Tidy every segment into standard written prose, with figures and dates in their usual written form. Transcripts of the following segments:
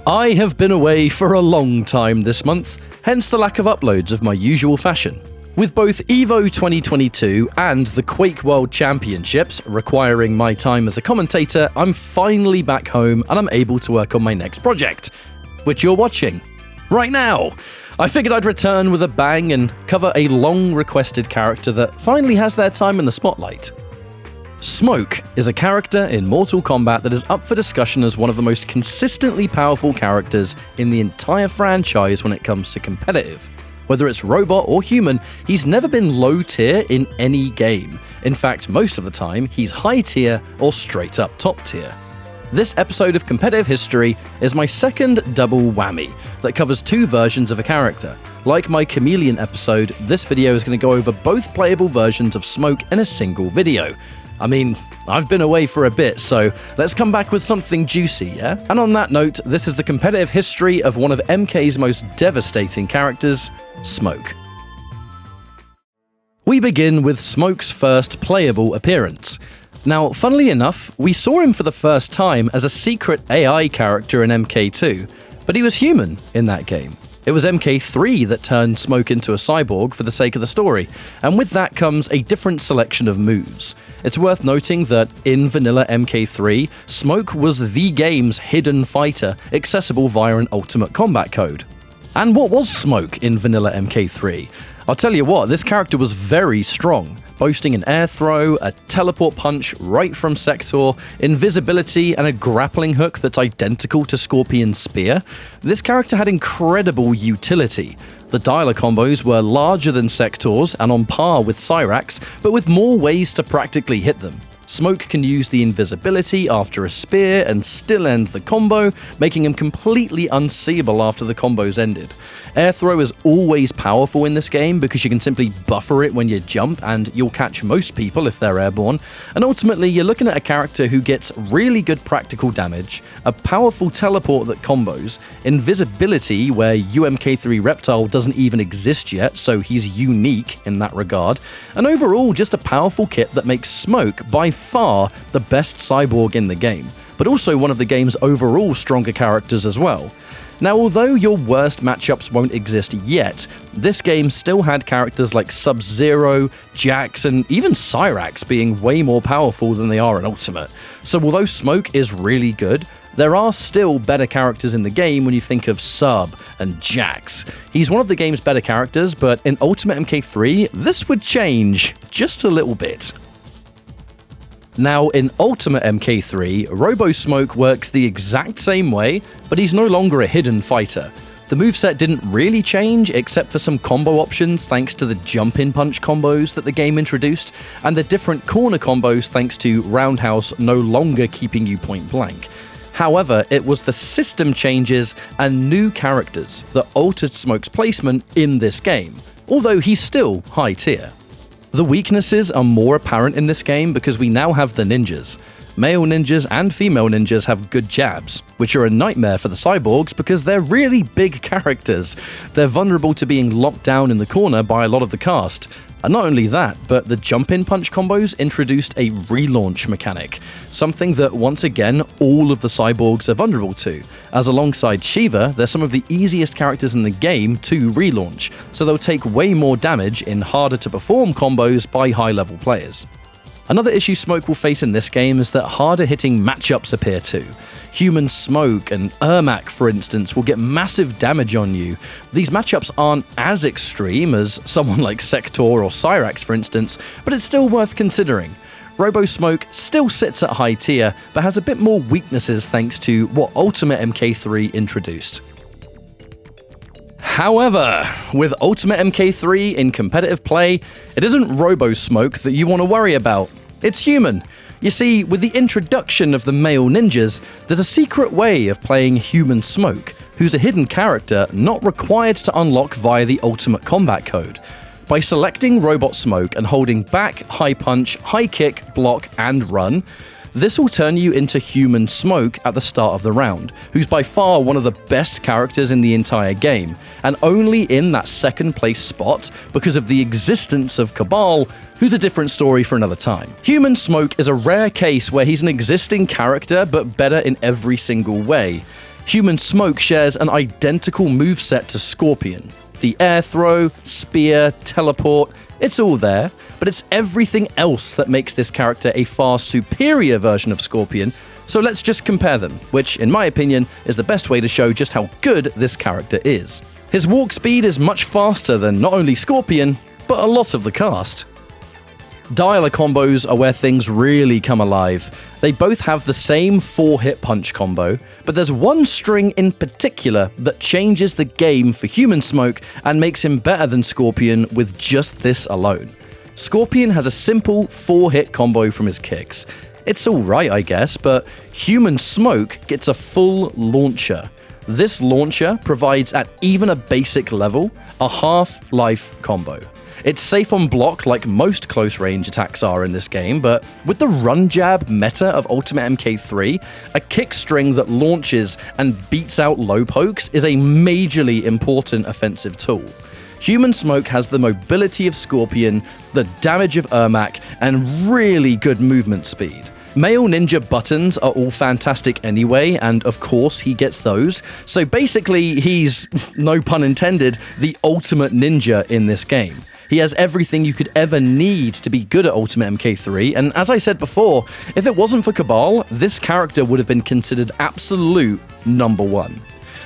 I have been away for a long time this month, hence the lack of uploads of my usual fashion. With both EVO 2022 and the Quake World Championships requiring my time as a commentator, I'm finally back home and I'm able to work on my next project, which you're watching right now. I figured I'd return with a bang and cover a long-requested character that finally has their time in the spotlight. Smoke is a character in Mortal Kombat that is up for discussion as one of the most consistently powerful characters in the entire franchise when it comes to competitive. Whether it's robot or human, he's never been low tier in any game. In fact, most of the time, he's high tier or straight up top tier. This episode of Competitive History is my second double whammy that covers two versions of a character. Like my Chameleon episode, this video is going to go over both playable versions of Smoke in a single video. I mean, I've been away for a bit, so let's come back with something juicy, yeah? And on that note, this is the competitive history of one of MK's most devastating characters, Smoke. We begin with Smoke's first playable appearance. Now, funnily enough, we saw him for the first time as a secret AI character in MK2, but he was human in that game. It was MK3 that turned Smoke into a cyborg for the sake of the story, and with that comes a different selection of moves. It's worth noting that in vanilla MK3, Smoke was the game's hidden fighter, accessible via an ultimate combat code. And what was Smoke in vanilla MK3? I'll tell you what, this character was very strong, boasting an air throw, a teleport punch right from Sector, invisibility, and a grappling hook that's identical to Scorpion's spear. This character had incredible utility. The dialer combos were larger than Sector's and on par with Cyrax, but with more ways to practically hit them. Smoke can use the invisibility after a spear and still end the combo, making him completely unseeable after the combo's ended. Air throw is always powerful in this game because you can simply buffer it when you jump and you'll catch most people if they're airborne, and ultimately you're looking at a character who gets really good practical damage, a powerful teleport that combos, invisibility where UMK3 Reptile doesn't even exist yet, so he's unique in that regard, and overall just a powerful kit that makes Smoke by far the best cyborg in the game, but also one of the game's overall stronger characters as well. Now, although your worst matchups won't exist yet, this game still had characters like Sub-Zero, Jax, and even Cyrax being way more powerful than they are in Ultimate. So although Smoke is really good, there are still better characters in the game when you think of Sub and Jax. He's one of the game's better characters, but in Ultimate MK3, this would change just a little bit. Now, in Ultimate MK3, Robo-Smoke works the exact same way, but he's no longer a hidden fighter. The moveset didn't really change, except for some combo options thanks to the jump-in punch combos that the game introduced, and the different corner combos thanks to Roundhouse no longer keeping you point blank. However, it was the system changes and new characters that altered Smoke's placement in this game, although he's still high tier. The weaknesses are more apparent in this game because we now have the ninjas. Male ninjas and female ninjas have good jabs, which are a nightmare for the cyborgs because they're really big characters. They're vulnerable to being locked down in the corner by a lot of the cast. And not only that, but the jump-in punch combos introduced a relaunch mechanic, something that once again all of the cyborgs are vulnerable to, as alongside Shiva, they're some of the easiest characters in the game to relaunch, so they'll take way more damage in harder to perform combos by high-level players. Another issue Smoke will face in this game is that harder hitting matchups appear too. Human Smoke and Ermac, for instance, will get massive damage on you. These matchups aren't as extreme as someone like Sector or Cyrax, for instance, but it's still worth considering. Robo-Smoke still sits at high tier, but has a bit more weaknesses thanks to what Ultimate MK3 introduced. However, with Ultimate MK3 in competitive play, it isn't Robo-Smoke that you want to worry about. It's human. You see, with the introduction of the male ninjas, there's a secret way of playing Human Smoke, who's a hidden character not required to unlock via the Ultimate Combat Code. By selecting Robot Smoke and holding back, high punch, high kick, block, and run, this will turn you into Human Smoke at the start of the round, who's by far one of the best characters in the entire game, and only in that second place spot because of the existence of Cabal, who's a different story for another time. Human Smoke is a rare case where he's an existing character but better in every single way. Human Smoke shares an identical moveset to Scorpion. The air throw, spear, teleport, it's all there, but it's everything else that makes this character a far superior version of Scorpion, so let's just compare them, which, in my opinion, is the best way to show just how good this character is. His walk speed is much faster than not only Scorpion, but a lot of the cast. Dialer combos are where things really come alive. They both have the same 4-hit punch combo, but there's one string in particular that changes the game for Human Smoke and makes him better than Scorpion with just this alone. Scorpion has a simple 4-hit combo from his kicks. It's alright, I guess, but Human Smoke gets a full launcher. This launcher provides, at even a basic level, a half-life combo. It's safe on block like most close-range attacks are in this game, but with the run-jab meta of Ultimate MK3, a kick string that launches and beats out low pokes is a majorly important offensive tool. Human Smoke has the mobility of Scorpion, the damage of Ermac, and really good movement speed. Male ninja buttons are all fantastic anyway, and of course he gets those, so basically he's, no pun intended, the ultimate ninja in this game. He has everything you could ever need to be good at Ultimate MK3, and as I said before, if it wasn't for Cabal, this character would have been considered absolute number one.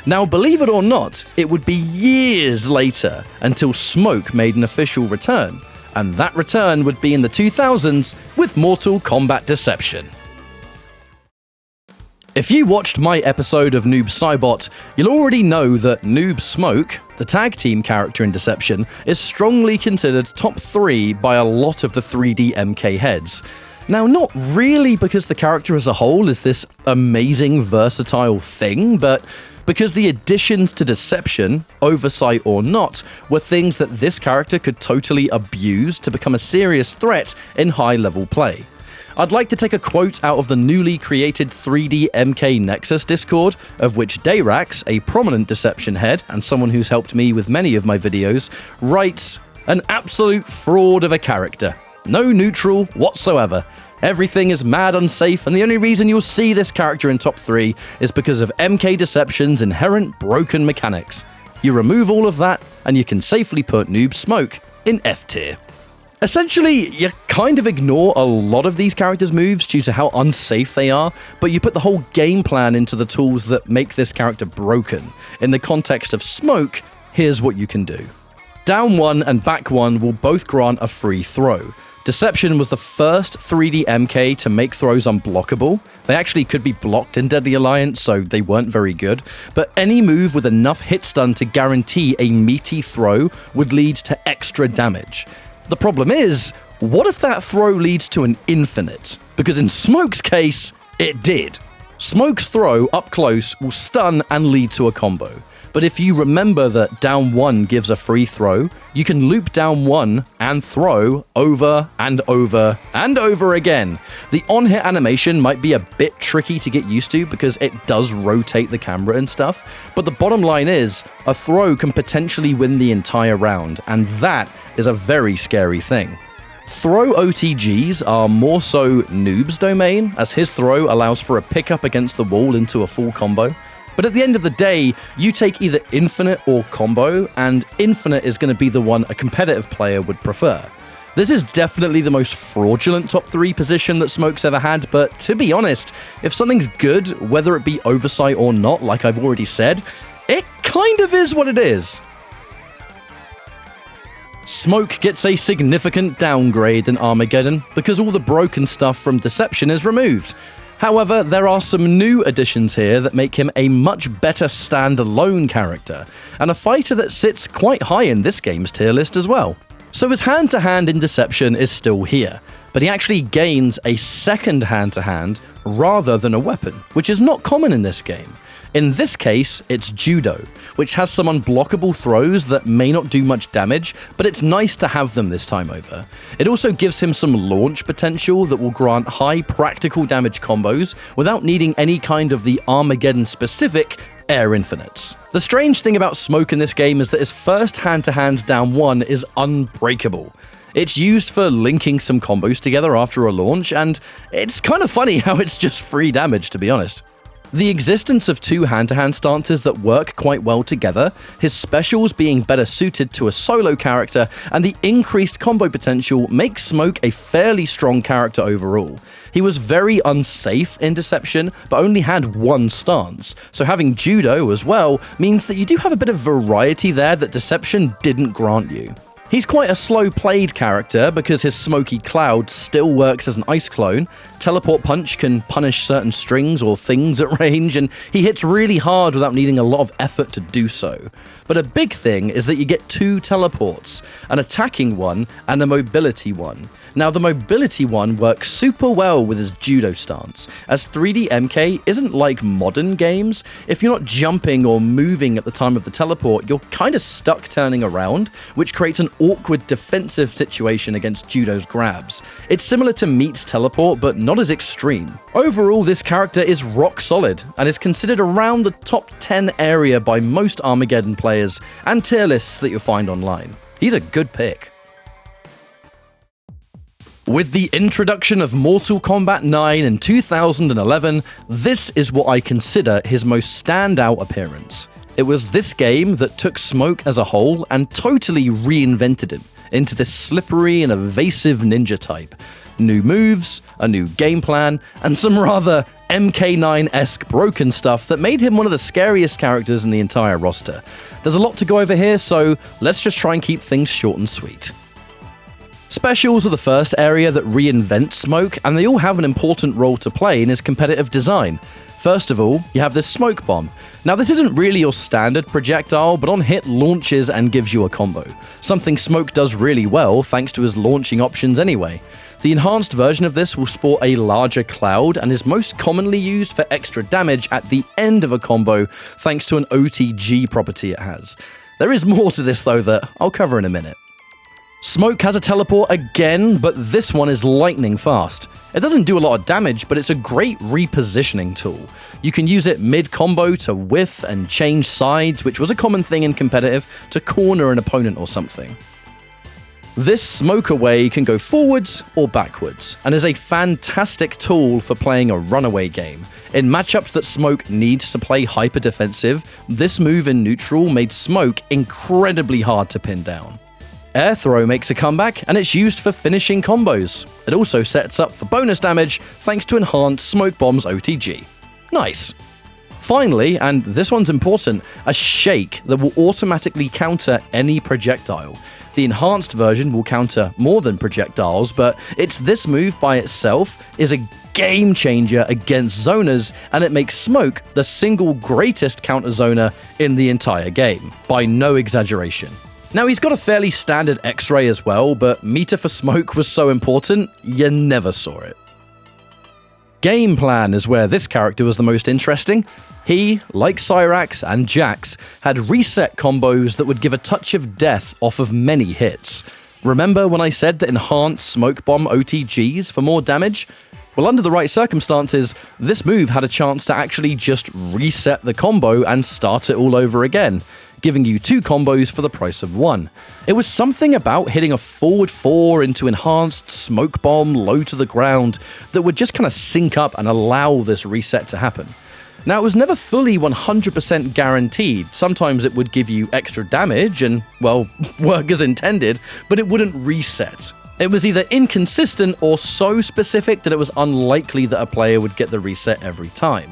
Now, believe it or not, it would be years later until Smoke made an official return, and that return would be in the 2000s with Mortal Kombat Deception. If you watched my episode of Noob Saibot, you'll already know that Noob Smoke, the tag team character in Deception, is strongly considered top 3 by a lot of the 3D MK heads. Now, not really because the character as a whole is this amazing, versatile thing, but because the additions to Deception, oversight or not, were things that this character could totally abuse to become a serious threat in high-level play. I'd like to take a quote out of the newly created 3D MK Nexus Discord, of which Dayrax, a prominent Deception head and someone who's helped me with many of my videos, writes, "An absolute fraud of a character. No neutral whatsoever. Everything is mad unsafe, and the only reason you'll see this character in top 3 is because of MK Deception's inherent broken mechanics. You remove all of that, and you can safely put Noob Smoke in F tier." Essentially, you kind of ignore a lot of these characters' moves due to how unsafe they are, but you put the whole game plan into the tools that make this character broken. In the context of Smoke, here's what you can do. Down 1 and back 1 will both grant a free throw. Deception was the first 3D MK to make throws unblockable. They actually could be blocked in Deadly Alliance, so they weren't very good, but any move with enough hit stun to guarantee a meaty throw would lead to extra damage. The problem is, what if that throw leads to an infinite? Because in Smoke's case, it did. Smoke's throw up close will stun and lead to a combo. But if you remember that down 1 gives a free throw, you can loop down 1 and throw over and over and over again. The on-hit animation might be a bit tricky to get used to because it does rotate the camera and stuff, but the bottom line is, a throw can potentially win the entire round, and that is a very scary thing. Throw OTGs are more so Noob's domain, as his throw allows for a pickup against the wall into a full combo. But at the end of the day, you take either infinite or combo, and infinite is going to be the one a competitive player would prefer. This is definitely the most fraudulent top 3 position that Smoke's ever had, but to be honest, if something's good, whether it be oversight or not, like I've already said, it kind of is what it is. Smoke gets a significant downgrade in Armageddon because all the broken stuff from Deception is removed. However, there are some new additions here that make him a much better standalone character, and a fighter that sits quite high in this game's tier list as well. So his hand-to-hand in Deception is still here, but he actually gains a second hand-to-hand rather than a weapon, which is not common in this game. In this case, it's Judo, which has some unblockable throws that may not do much damage, but it's nice to have them this time over. It also gives him some launch potential that will grant high practical damage combos without needing any kind of the Armageddon-specific air infinites. The strange thing about Smoke in this game is that his first hand-to-hand down 1 is unbreakable. It's used for linking some combos together after a launch, and it's kind of funny how it's just free damage, to be honest. The existence of two hand-to-hand stances that work quite well together, his specials being better suited to a solo character, and the increased combo potential makes Smoke a fairly strong character overall. He was very unsafe in Deception, but only had one stance, so having Judo as well means that you do have a bit of variety there that Deception didn't grant you. He's quite a slow-played character because his Smoky Cloud still works as an ice clone, Teleport Punch can punish certain strings or things at range, and he hits really hard without needing a lot of effort to do so. But a big thing is that you get two teleports, an attacking one and a mobility one. Now, the mobility one works super well with his Judo stance, as 3D MK isn't like modern games. If you're not jumping or moving at the time of the teleport, you're kinda stuck turning around, which creates an awkward defensive situation against Judo's grabs. It's similar to Meat's teleport, but not as extreme. Overall, this character is rock solid, and is considered around the top 10 area by most Armageddon players and tier lists that you'll find online. He's a good pick. With the introduction of Mortal Kombat 9 in 2011, this is what I consider his most standout appearance. It was this game that took Smoke as a whole and totally reinvented him into this slippery and evasive ninja type. New moves, a new game plan, and some rather MK9-esque broken stuff that made him one of the scariest characters in the entire roster. There's a lot to go over here, so let's just try and keep things short and sweet. Specials are the first area that reinvents Smoke, and they all have an important role to play in his competitive design. First of all, you have this Smoke Bomb. Now, this isn't really your standard projectile, but on hit launches and gives you a combo. Something Smoke does really well thanks to his launching options anyway. The enhanced version of this will sport a larger cloud and is most commonly used for extra damage at the end of a combo thanks to an OTG property it has. There is more to this though that I'll cover in a minute. Smoke has a teleport again, but this one is lightning fast. It doesn't do a lot of damage, but it's a great repositioning tool. You can use it mid-combo to whiff and change sides, which was a common thing in competitive, to corner an opponent or something. This Smoke Away can go forwards or backwards, and is a fantastic tool for playing a runaway game. In matchups that Smoke needs to play hyper-defensive, this move in neutral made Smoke incredibly hard to pin down. Air Throw makes a comeback, and it's used for finishing combos. It also sets up for bonus damage thanks to enhanced Smoke Bomb's OTG. Nice. Finally, and this one's important, a Shake that will automatically counter any projectile. The enhanced version will counter more than projectiles, but it's this move by itself is a game changer against zoners, and it makes Smoke the single greatest counter zoner in the entire game, by no exaggeration. Now, he's got a fairly standard X-ray as well, but meter for Smoke was so important, you never saw it. Game plan is where this character was the most interesting. He, like Cyrax and Jax, had reset combos that would give a touch of death off of many hits. Remember when I said that enhanced Smoke Bomb OTGs for more damage? Well, under the right circumstances, this move had a chance to actually just reset the combo and start it all over again, giving you two combos for the price of one. It was something about hitting a forward 4 into enhanced Smoke Bomb low to the ground that would just kind of sync up and allow this reset to happen. Now, it was never fully 100% guaranteed. Sometimes it would give you extra damage and, well, work as intended, but it wouldn't reset. It was either inconsistent or so specific that it was unlikely that a player would get the reset every time.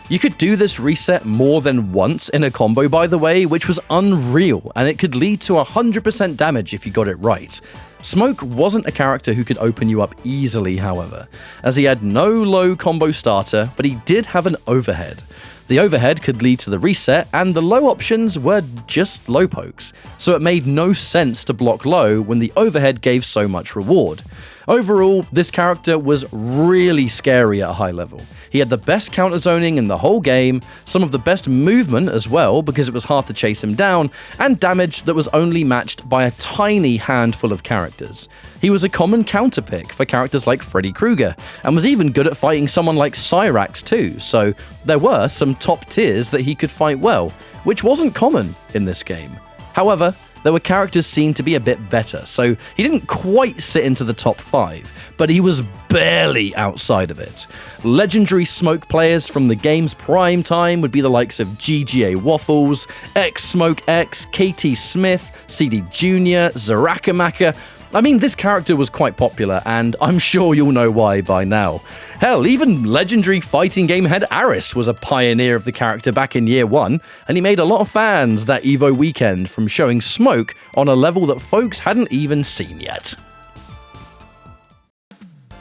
You could do this reset more than once in a combo, by the way, which was unreal, and it could lead to 100% damage if you got it right. Smoke wasn't a character who could open you up easily, however, as he had no low combo starter, but he did have an overhead. The overhead could lead to the reset, and the low options were just low pokes, so it made no sense to block low when the overhead gave so much reward. Overall, this character was really scary at a high level. He had the best counter zoning in the whole game, some of the best movement as well because it was hard to chase him down, and damage that was only matched by a tiny handful of characters. He was a common counter pick for characters like Freddy Krueger, and was even good at fighting someone like Cyrax too, so there were some top tiers that he could fight well, which wasn't common in this game. However, there were characters seen to be a bit better, so he didn't quite sit into the top 5, but he was barely outside of it. Legendary Smoke players from the game's prime time would be the likes of GGA Waffles, X-Smoke X, KT Smith, CD Jr., Zarakamaka. I mean, this character was quite popular, and I'm sure you'll know why by now. Hell, even legendary fighting game head Aris was a pioneer of the character back in year 1, and he made a lot of fans that EVO weekend from showing Smoke on a level that folks hadn't even seen yet.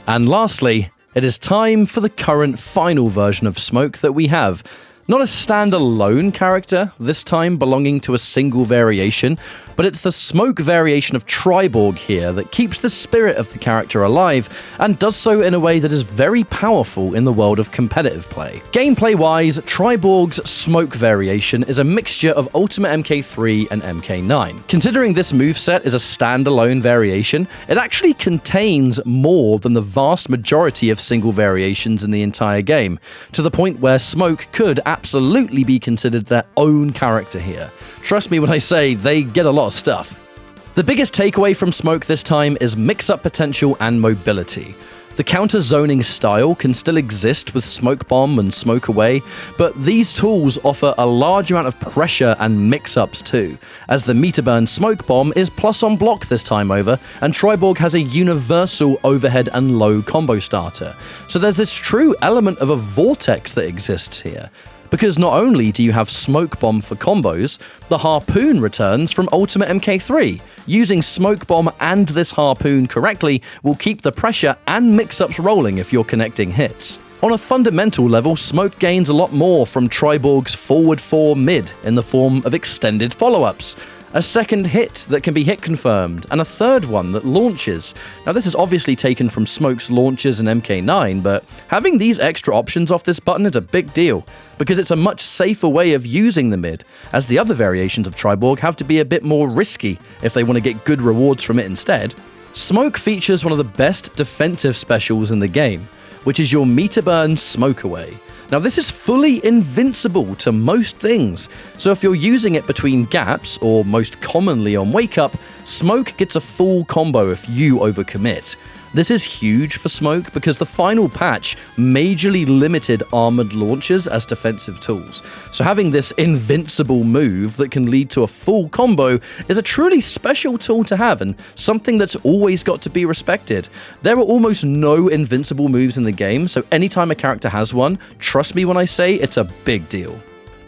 And lastly, it is time for the current final version of Smoke that we have. Not a standalone character, this time belonging to a single variation, but it's the Smoke variation of Triborg here that keeps the spirit of the character alive, and does so in a way that is very powerful in the world of competitive play. Gameplay-wise, Triborg's Smoke variation is a mixture of Ultimate MK3 and MK9. Considering this moveset is a standalone variation, it actually contains more than the vast majority of single variations in the entire game, to the point where Smoke could absolutely be considered their own character here. Trust me when I say they get a lot of stuff. The biggest takeaway from Smoke this time is mix-up potential and mobility. The counter-zoning style can still exist with Smoke Bomb and Smoke Away, but these tools offer a large amount of pressure and mix-ups too, as the meter burn Smoke Bomb is plus on block this time over, and Triborg has a universal overhead and low combo starter. So there's this true element of a vortex that exists here. Because not only do you have Smoke Bomb for combos, the Harpoon returns from Ultimate MK3. Using Smoke Bomb and this Harpoon correctly will keep the pressure and mix-ups rolling if you're connecting hits. On a fundamental level, Smoke gains a lot more from Triborg's forward 4 mid in the form of extended follow-ups, a second hit that can be hit confirmed, and a third one that launches. Now this is obviously taken from Smoke's launches in MK9, but having these extra options off this button is a big deal, because it's a much safer way of using the mid, as the other variations of Triborg have to be a bit more risky if they want to get good rewards from it instead. Smoke features one of the best defensive specials in the game, which is your meter burn Smoke Away. Now this is fully invincible to most things, so if you're using it between gaps, or most commonly on wake up, Smoke gets a full combo if you overcommit. This is huge for Smoke because the final patch majorly limited armored launchers as defensive tools, so having this invincible move that can lead to a full combo is a truly special tool to have and something that's always got to be respected. There are almost no invincible moves in the game, so anytime a character has one, trust me when I say it's a big deal.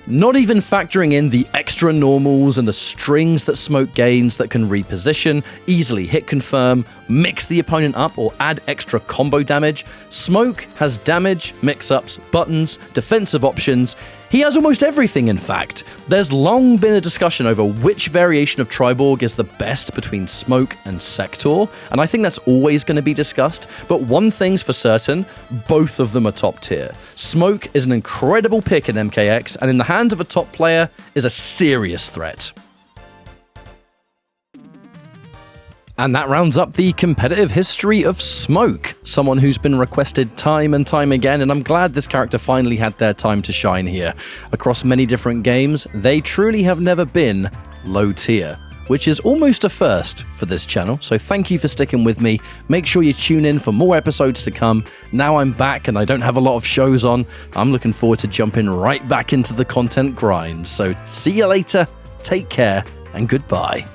Not even factoring in the extra normals and the strings that Smoke gains that can reposition, easily hit confirm, mix the opponent up, or add extra combo damage, Smoke has damage, mix-ups, buttons, defensive options. He has almost everything, in fact. There's long been a discussion over which variation of Triborg is the best between Smoke and Sector, and I think that's always going to be discussed, but one thing's for certain, both of them are top tier. Smoke is an incredible pick in MKX, and in the hands of a top player, is a serious threat. And that rounds up the competitive history of Smoke, someone who's been requested time and time again, and I'm glad this character finally had their time to shine here. Across many different games, they truly have never been low tier, which is almost a first for this channel, so thank you for sticking with me. Make sure you tune in for more episodes to come. Now I'm back and I don't have a lot of shows on, I'm looking forward to jumping right back into the content grind, so see you later, take care, and goodbye.